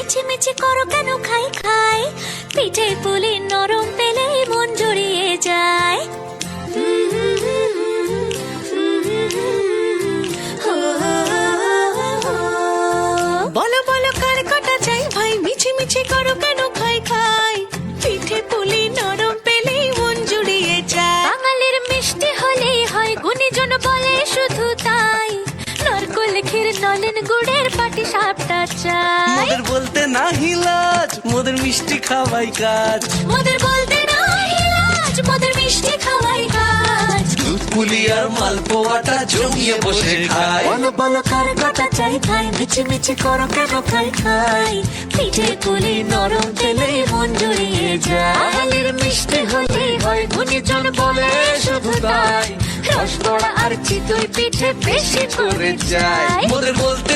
মিছিমিছি করো কেন খাই খাই, পিঠে পুলি নরম পেলে মন জড়িয়ে যায়। বলো বলো কার কটা চাই ভাই, মিছিমিছি করো কেন খাই খাই, পিঠে পুলি নরম পেলে মন জুড়িয়ে যায়। বাঙালির মিষ্টি হলেই হয়, গুণীজন বলে শুধু তাই, নারকোল ক্ষীর নলেন গুড়ের পাটি সাপটা চাই। মোদের বলতে না হিলাজ, মোদের মিষ্টি খাওয়াই কাজ। মোদের বলতে না ইলাজ, মোদের মিষ্টি খাওয়াই কাজ। দুধ পুলি আর মালপোয়াটা জমিয়ে বসে খায়। বলো বলো কার কটা চাই ভাই, মিছিমিছি করো কেন খাই খাই, পিঠে পুলি নরম পেলে মন জুড়িয়ে যায়। বাঙালির মিষ্টি হলেই হয়, গুণীজন বলে শুধু তাই, রসবড়া আর চিতই পিঠে বেশি করে যায়। মোদের বলতে